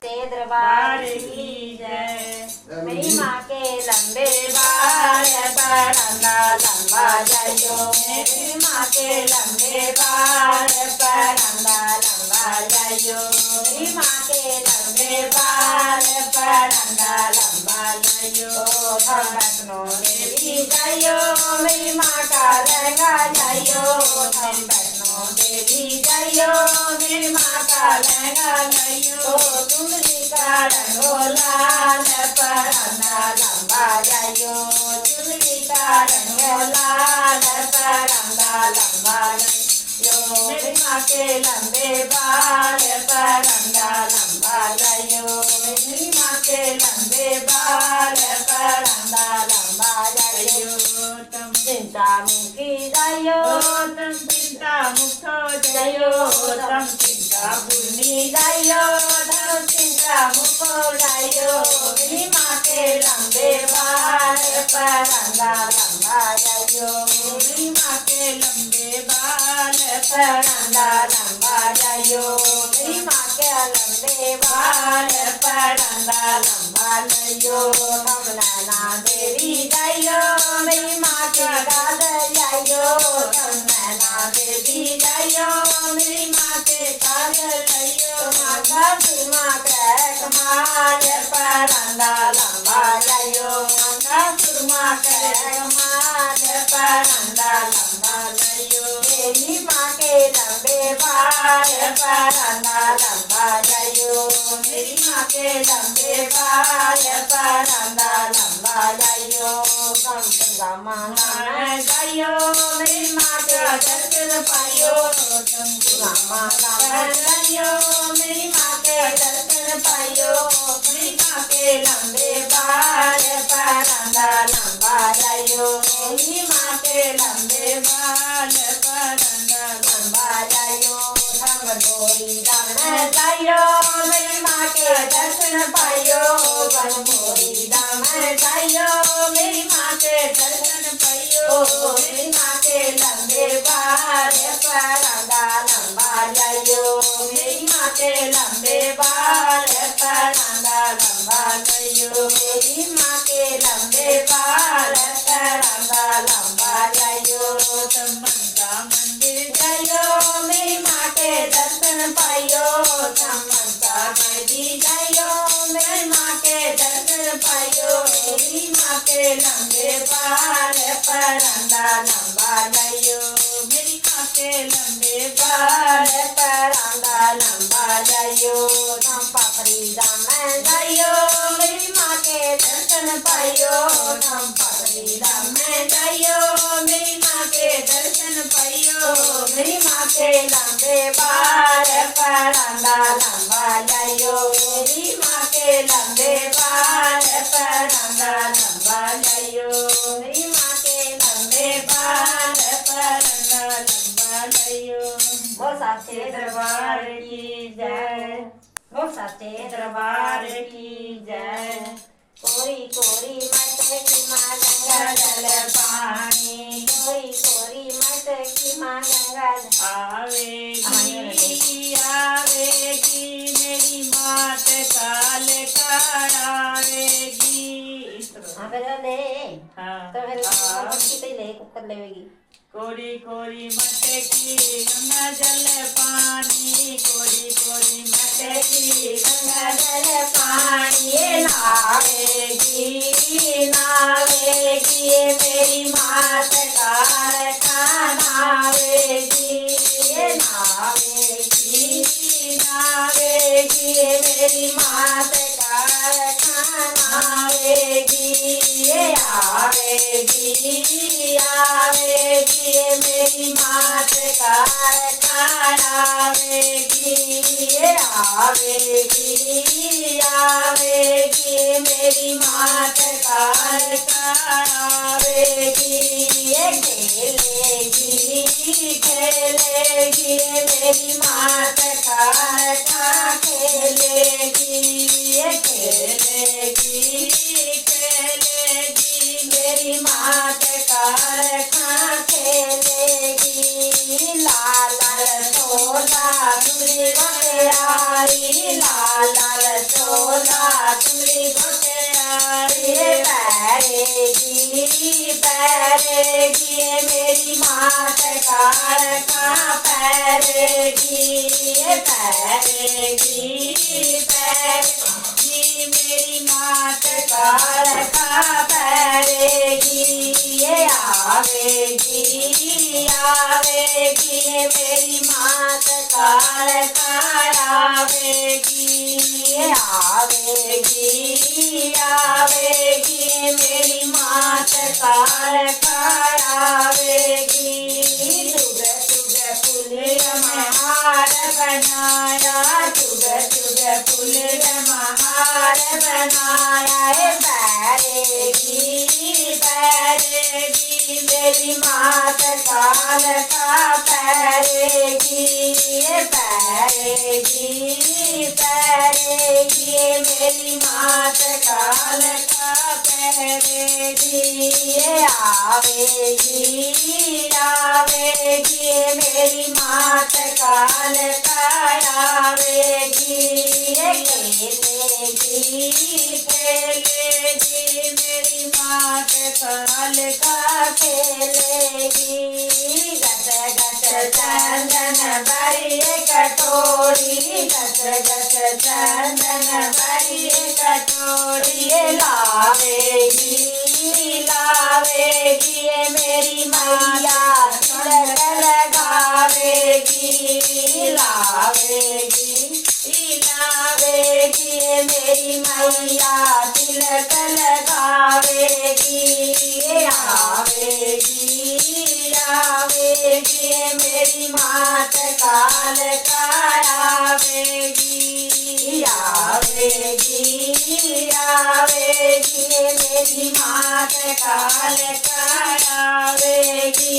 से दरबार की जय। मेरी माँ के लंबे बाल परंदा लंबा जाइयो। मेरी माँ के लंबे बाल परंदा लंबा जाइयो। मेरी माँ के लंबे बाल परंदा लंबा जाइयो। हम बैठनो देवी जाइयो। मेरी माँ का लहंगा जाइयो। हम बैठनो देवी जाइयो। मेरी माँ का लहंगा जाइयो। चुनरी का रंगो लाल परंदा लंबा जाइयो। चुनरी का रंगो लाल परंदा लंबा जाइयो। मेरी माँ के लंबे बाल परंदा लंबा जाइयो। मेरी माँ के लंबे बाल परंदा लंबा जाइयो। तुम चिंता मुक्ति जाइयो। तुम चिंता मुक्त हो जाइयो। तुम चिंता भूलनी जाइयो। तुम चिंता मुक्त हो जाइयो। मेरी माँ के लंबे बाल परंदा लंबा जाइयो। मेरी माँ के लंबे बाल परंदा लंबा जाइयो। मेरी माँ के लंबे बाल परंदा लंबा जाइयो। हम नैना देवी जाइयो। मेरी माँ के कागज जाइयो। हम नैना देवी जाइयो। मेरी माँ के कागज जाइयो। माता सुरमा के कमाल परंदा लंबा जाइयो। माता सुरमा के कमाल परंदा लंबा जाइयो। मेरी माँ के लंबे बाल परंदा लंबा जाइयो। मेरी माँ के लंबे बाल परंदा लंबा जाइयो। गंगा माँ जाइयो। मेरी माँ के दर्शन पाइयो। गंगा माँ जाइयो। मेरी माँ के दर्शन पाइयो। मेरी माँ के लंबे बाल परंदा लंबा जाइयो। मेरी माँ के लंबे बाल परंदा लंबा जाइयो। हम गोरी दामन जाइयो। मेरी माँ के दर्शन पाइयो। बन गोरी दामन जाइयो। मेरी माँ के दर्शन पाइयो। मेरी माँ के लंबे बाल परंदा लंबा जाइयो। मेरी माँ के लंबे बाल परंदा लंबा जाइयो। मेरी माँ के लंबे बाल परंदा लंबा जाइयो। तुम मनसा मंदिर जाइयो। मेरी माँ के दर्शन पाइयो। तुम मनसा मंदिर जाइयो। मेरी माँ के दर्शन पाइयो। मेरी माँ के लंबे बाल परंदा लंबा जाइयो। मेरी माँ के लंबे बाल परंदा लंबा जाइयो। हम पापड़ी दामन जाइयो। मेरी माँ के दर्शन पाइयो। हम पापड़ी दामन जाइयो। मेरी माँ के दर्शन पाइयो। मेरी माँ के लंबे बाल परंदा लंबा जाइयो। मेरी माँ के लंबे बाल परंदा लंबा जाइयो। मेरी माँ के लंबे बाल परंदा लंबा जाइयो। वो साचे दरबार की जय। वो साचे दरबार की जय। कोरी कोरी मटकी माँ गंगा जल पानी। कोरी कोरी मटकी माँ गंगा आवेगी आवेगी। मेरी मात काल काढ़ावेगी। हाँ फिर ले। हाँ तो फिर मटकी तो ले कुकर लेवेगी। कोरी कोरी मटकी गंगा जल पानी। कोरी कोरी मटकी गंगा जल पानी। नावेगी नावेगी। मेरी मात कारखानावेगी। नावेगी नावेगी। मेरी मात कारखानावेगी। आवेगी आवेगी। मेरी मात कारखानावेगी। आवेगी आवेगी। मेरी मात कारखानावेगी। खेलेगी खेलेगी। मेरी मात कारखाना खेलेगी। खेलेगी खेलेगी। मेरी मात कारखाना खेलेगी। लाल सोला चुनरी गोटेयारी लाल लाल चोला चुनरी गोटेयारी पैरेगी मेरी मात कारखा पैरेगी मेरी मात कारखा पैरेगी आवेगी मेरी मात कारखा आवेगी मेरी मात कारखा आवेगी सुबह सुबह फूल महार बनाया सुबह फूल महार बनाया पैरेगी मेरी मात कारखा पैरेगी मेरी मात कारखा पैरेगी आवेगी मेरी मात कारखा आवेगी खेलेगी मेरी मात कारखा खेलेगी गट गट चंदन भरी कटोरी गट गट चंदन भरी कटोरी लावेगी मेरी मैया तिलक लगावेगी लावेगी मेरी मैया तिलक लगावेगी आवेगी मेरी मात कारखा आवेगी मेरी मात कारखा आवेगी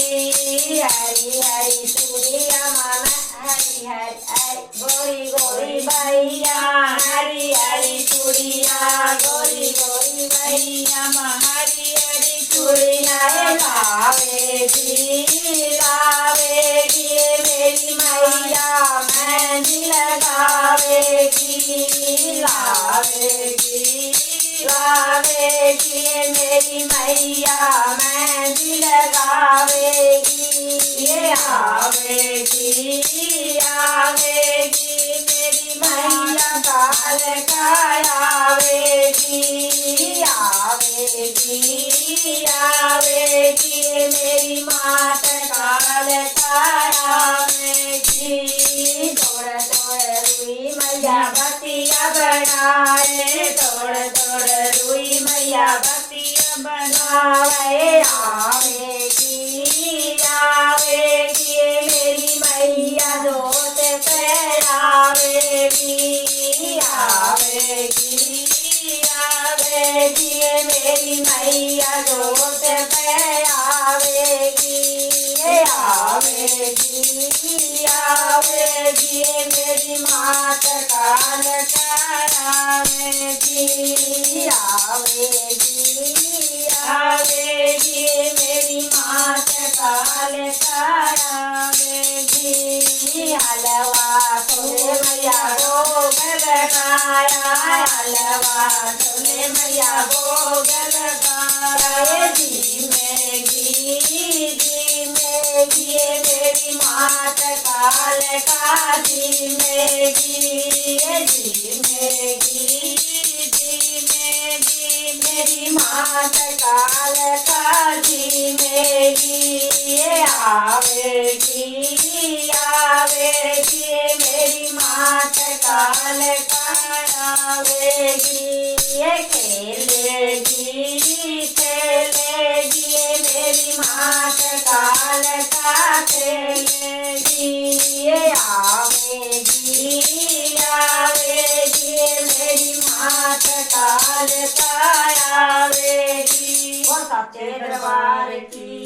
हरी हरी सूर्या मामा हरी हरी गोरी गोरी भैया हरी हरी चूड़िया गोरी गोरी भैया हरी हरी चूड़िया लावेगी मेरी मैया मेहंदी लगावेगी लावेगी मेरी मैया मेहंदी लगावेगी आवेगी मेरी मैया कारखा आवेगी मेरी मात कारखा आवेगी तोड़ तोड़ रुई मैया बतिया बनाए तोड़ तोड़ रुई मैया बतिया बनाए आवेगी मेरी मैया जोत पहरावेगी मेरी मैया जोत पहरावेगी मेरी मात कारखा आवेगी मेरी मात कारखा आवेगी हलवा छोले मैया भोग लगाया हलवा छोले मैया भोग लगाया धीमेगी मेरी मात कारखा धीमेगी मेरी मात कारखा धीमेगी आवेगी मेरी मात कारखा आवेगी खेलेगी मेरी मात कारखा खेलेगी आवेगी मेरी मात कारखा आवेगी वो सच्चे दरबार की।